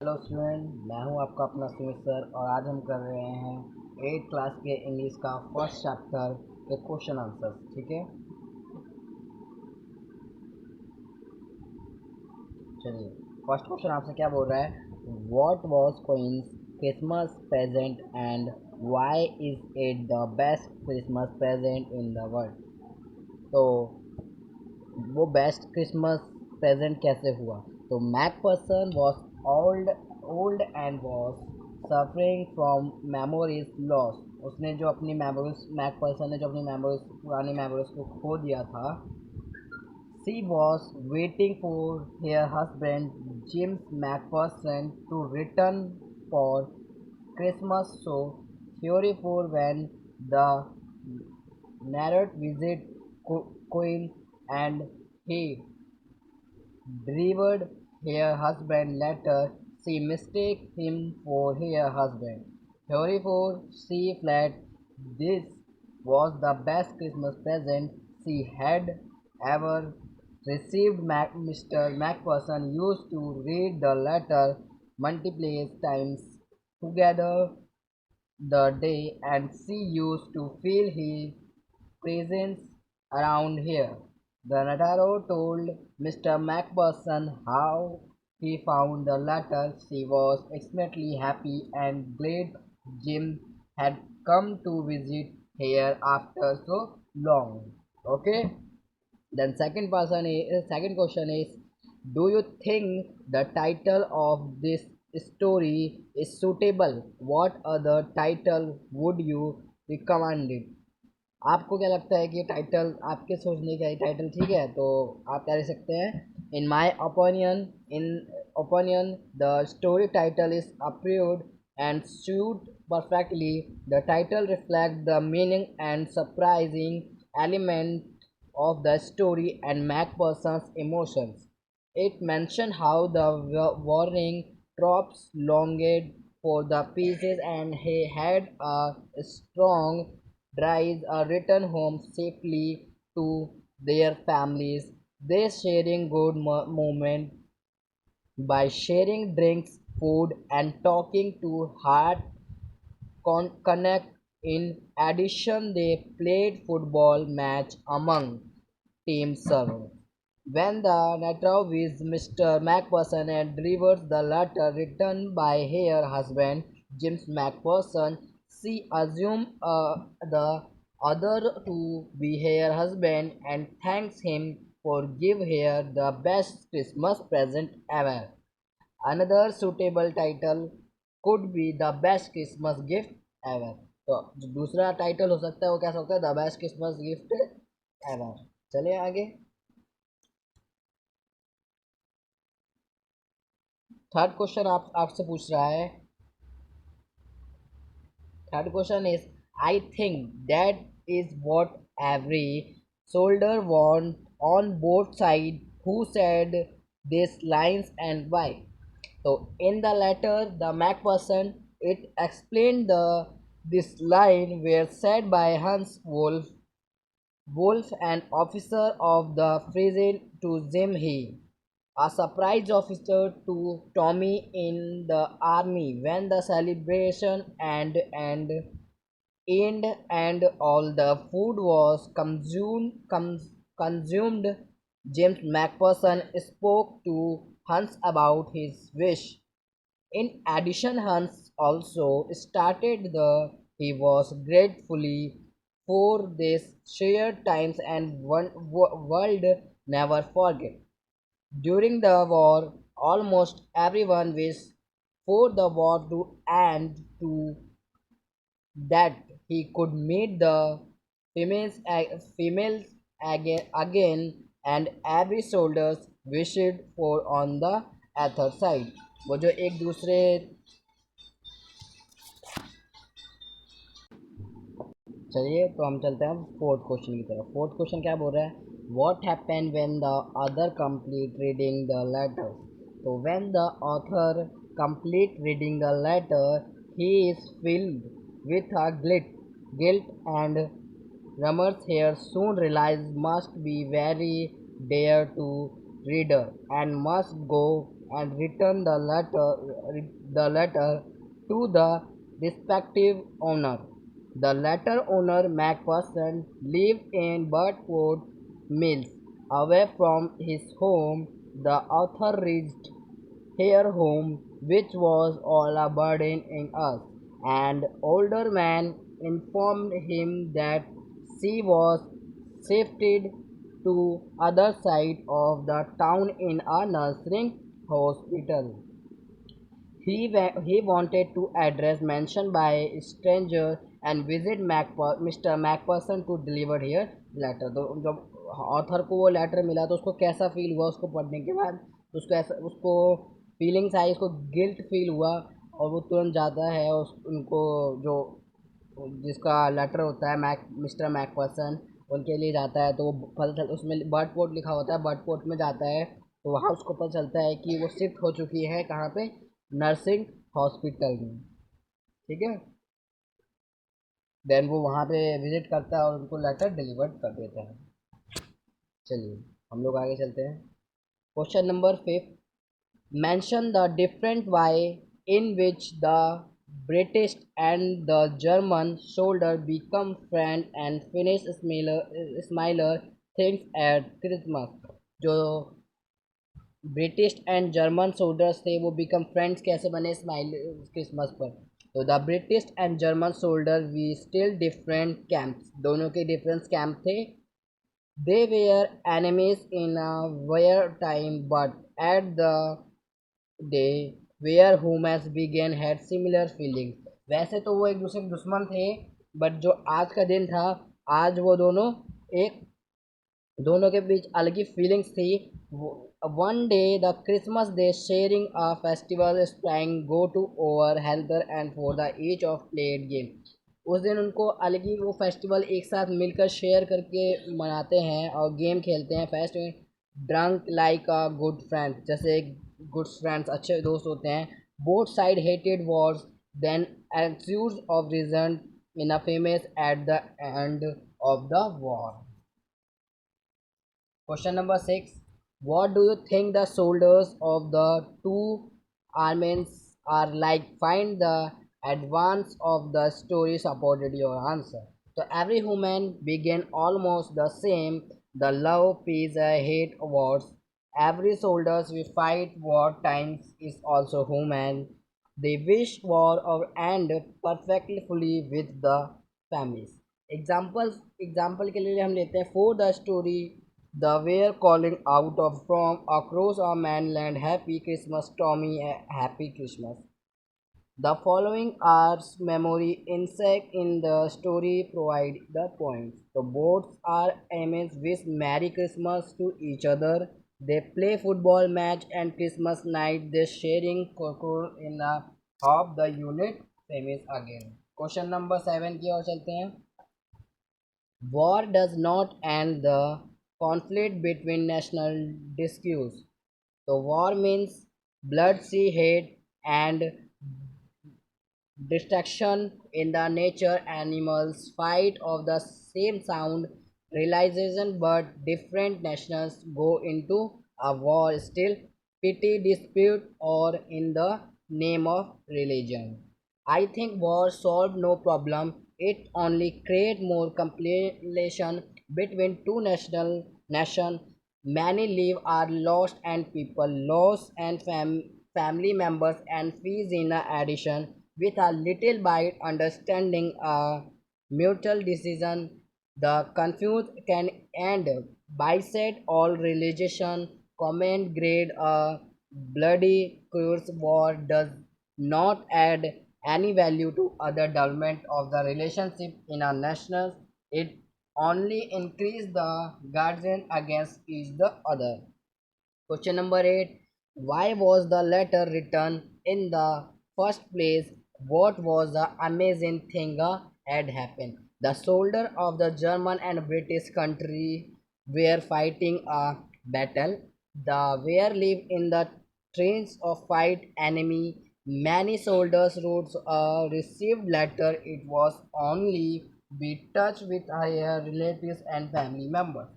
Hello student, मैं हूं आपका अपना सुमित सर और आज हम कर रहे हैं 8th क्लास के इंग्लिश का फर्स्ट चैप्टर के क्वेश्चन आंसर्स। ठीक है, चलिए। फर्स्ट क्वेश्चन आपसे क्या बोल रहा है? What was queen's Christmas present and why is it the best Christmas present in the world? तो वो बेस्ट क्रिसमस प्रेजेंट कैसे हुआ? तो Mac person was old and was suffering from memories loss. उसने जो अपनी मेमोरीज मैक पर्सन ने जो अपनी मेमोरीज पुरानी मेमोरीज को खो दिया था। She was waiting for her husband Jims McPherson to return for Christmas, so cheerful when the narrator visit Queen and he delivered her husband letter. She mistake him for her husband. Therefore, she fled. This was the best Christmas present she had ever received. Mr. Macpherson used to read the letter multiple times together the day, and she used to feel his presence around here. The narrator told Mr. Macpherson how he found the letter. She was extremely happy and glad Jim had come to visit here after so long. Okay. Then second question is, do you think the title of this story is suitable? What other title would you recommend it? आपको क्या लगता है कि ये title आपके सोचने का ये टाइटल ठीक है? तो आप क्या लिख सकते हैं? In opinion the story title is approved and suit perfectly. The title reflects the meaning and surprising element of the story and Macpherson's emotions. It mentions how the warning troops longed for the pieces and he had a strong drive return home safely to their families. They sharing good moment by sharing drinks, food, and talking to heart connect. In addition, they played football match among team server. When the narrator with Mr. Macpherson and delivers the letter written by her husband, James Macpherson, she assumes the other to be her husband and thanks him for giving her the best Christmas present ever. Another suitable title could be the best Christmas gift ever. तो जो दूसरा title हो सकता है वो क्या सकता है? The best Christmas gift ever. चलिए आगे। थर्ड क्वेश्चन आपसे पूछ रहा है। Third question is, I think that is what every soldier want on both sides. Who said these lines and why? So in the letter, the Macpherson, it explained this line were said by Hans Wolf, an officer of the Frisian, to Jim He, a surprise officer to Tommy in the army when the celebration end and all the food was consumed. James Macpherson spoke to Hans about his wish. In addition, Hans also started he was gratefully for this shared times and world never forget. During the war, almost everyone wished for the war to end to that he could meet the females again, and every soldiers wished for on the other side. वो जो एक दूसरे। चलिए तो हम चलते हैं fourth question की तरफ। फोर्थ क्वेश्चन क्या बोल रहा है? What happen when the other complete reading the letter? तो when the author complete reading the letter, he is filled with a guilt and Ramar's here soon realized must be very dear to reader and must go and returned the letter to the respective owner. The letter owner Macpherson lived in Birdport Mills, away from his home. The author reached her home, which was all a burden in us. And older man informed him that she was shifted to other side of the town in a nursing hospital. He wanted to address mentioned by stranger and visit Mr. Macpherson to deliver here letter. तो जब author को वो letter मिला तो उसको कैसा feel हुआ उसको पढ़ने के बाद, तो उसको ऐसा उसको फीलिंग्स आई, उसको गिल्ट फील हुआ और वो तुरंत जाता है उनको जो जिसका लेटर होता है मिस्टर मैकपर्सन उनके लिए जाता है। तो वो पता चल उसमें बर्ड पोर्ट लिखा होता है, बर्ड पोर्ट में जाता है तो वहाँ उसको पता चलता है कि वो शिफ्ट हो चुकी है कहाँ पे, नर्सिंग हॉस्पिटल में। ठीक है, देन वो वहाँ पे विजिट करता है और उनको लेटर डिलीवर कर देता है। चलिए हम लोग आगे चलते हैं। Question number 5, mention the different way in which the British and the German soldier become friends and finish similar things at Christmas। जो ब्रिटिश एंड जर्मन सोल्जर्स थे वो बिकम फ्रेंड्स कैसे बने स्माइल क्रिसमस पर। तो the British and German soldier we still different camps, दोनों के different camp थे। They were enemies in their time but at the day were humans began had similar feelings. वैसे तो वो एक दूसरे के दुश्मन थे, बट जो आज का दिन था, आज वो दोनों के बीच अलग ही फीलिंग्स थी। One day the Christmas day sharing a festival spring go to over healthier and for the each of played game. उस दिन उनको अलग ही वो फेस्टिवल एक साथ मिलकर शेयर करके मनाते हैं और गेम खेलते हैं। Fest drunk like a good friend, जैसे गुड फ्रेंड्स अच्छे दोस्त होते हैं। Both side hated wars then ensues of reason in a famous at the end of the war। Question number 6, what do you think the soldiers of the two armies are like? Find the advance of the story supported your answer। So every human began almost the same, the love, peace, hate, wars। Every soldiers we fight war times is also human। They wish war or end perfectly fully with the families। Example के लिए हम लेते हैं for the story the were calling out of from across our mainland, Happy Christmas, Tommy, Happy Christmas। The following are memory insect in the story provide the points। The boats are amazed wish Merry Christmas to each other। They play football match and Christmas night they sharing cocoa in a half the unit famous again। Question number 7 की ओर चलते हैं। War does not end the conflict between national disputes। So war means blood, sea, hate, and destruction in the nature. Animals fight of the same sound, realization, but different nations go into a war still, pity, dispute, or in the name of religion। I think war solved no problem. It only create more complication between two national nation. Many live are lost and people lost and family members and fees in addition. With a little bit understanding a mutual decision, the confused can end by said all religion comment grade a bloody curse war does not add any value to other development of the relationship in a national. It only increase the guardian against each the other। Question number 8, why was the letter written in the first place? What was the amazing thing had happened? The soldier of the German and British country were fighting a battle. The were live in the trains of fight enemy. Many soldiers wrote a received letter. It was only be touched with their relatives and family members।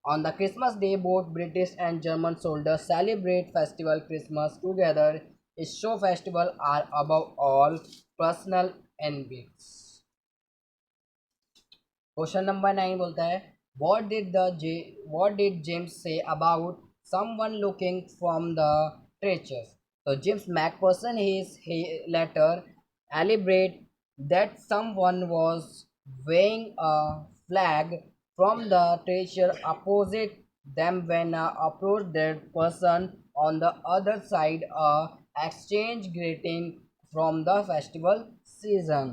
On the Christmas day, both British and German soldiers celebrate festival Christmas together. Its show festival are above all personal envies. Question number 9 बोलता है what did James say about someone looking from the treasures? So James McPherson his letter elaborate that someone was waving a flag from the treasure opposite them when approached that person on the other side exchange greeting from the festival season.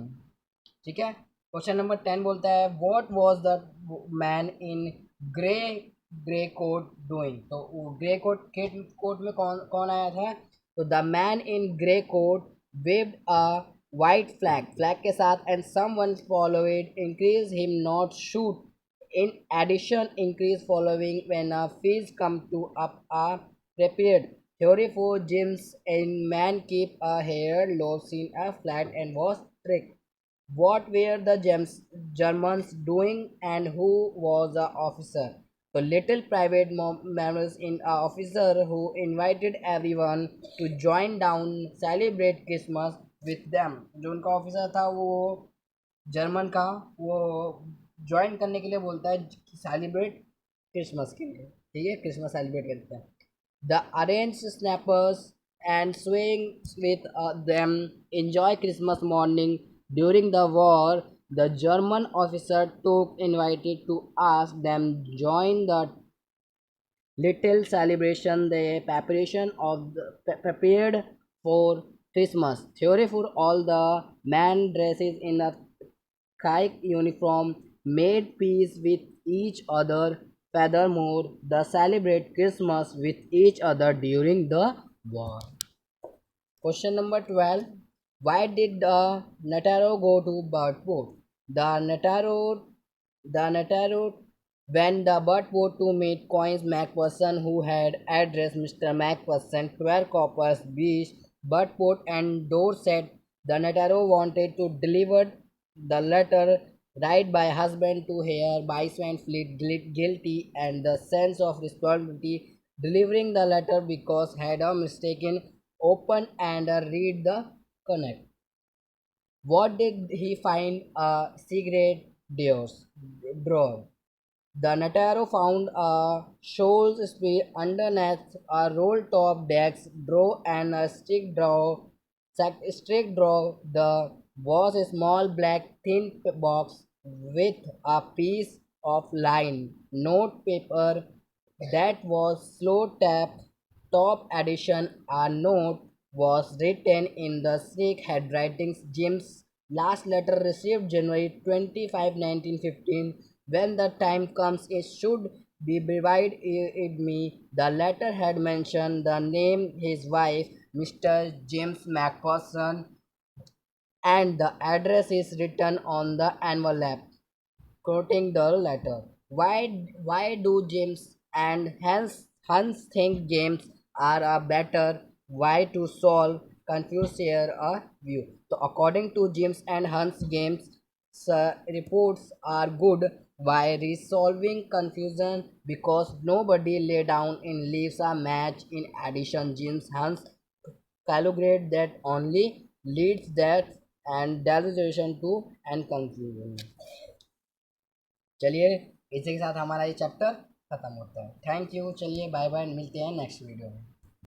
ठीक है. Question number 10 बोलता है what was the man in grey grey coat doing. तो grey coat में कौन कौन आया था. तो the man in grey coat waved a white flag के साथ and someone follow it increase him not shoot. In addition, increase following when a fees come to up are prepared. Theory for James in man keep a hair loss in a flat and was tricked. What were the Germans doing and who was the officer? So little private members in a officer who invited everyone to join down celebrate Christmas with them. जो उनका officer था वो German का वो join करने के लिए बोलता है सेलिब्रेट क्रिसमस के लिए. ठीक है क्रिसमस सेलिब्रेट करते हैं. The arrange snappers and swaying with them enjoy Christmas morning. During the war, the German officer took invited to ask them join the little celebration the preparation of the prepared for Christmas. Theory for all the man dresses in a Kite uniform made peace with each other. Furthermore, they celebrate Christmas with each other during the war. Question number 12. Why did the Nataro go to Birdport? The Nataro went the Birdport to meet Coins MacPherson, who had addressed Mr. MacPherson 12 coppers beach, Birdport and Dorset. The Nataro wanted to deliver the letter right by husband to hear by Swanfleet guilty and the sense of responsibility delivering the letter because had a mistaken open and read the connect. What did he find? A cigarette drawer. The Nataro found a shoals speed underneath a roll top desk drawer and a stick drawer. The was a small black thin box with a piece of lined note paper that was slow tapped. Top edition a note was written in the Sikh handwriting. Jim's last letter received January 25, 1915. When the time comes, it should be provided me. The letter had mentioned the name his wife, Mr. James MacPherson, and the address is written on the envelope quoting the letter. Why do James and Hans think games are a better way to solve confused share a view? So according to James and Hans games reports are good by resolving confusion because nobody lay down in leaves a match. In addition, James Hans calculate that only leads that and demonstration to and conclusion. चलिए इसी के साथ हमारा ये chapter खत्म होता है. Thank you. चलिए बाय बाय मिलते हैं नेक्स्ट वीडियो में.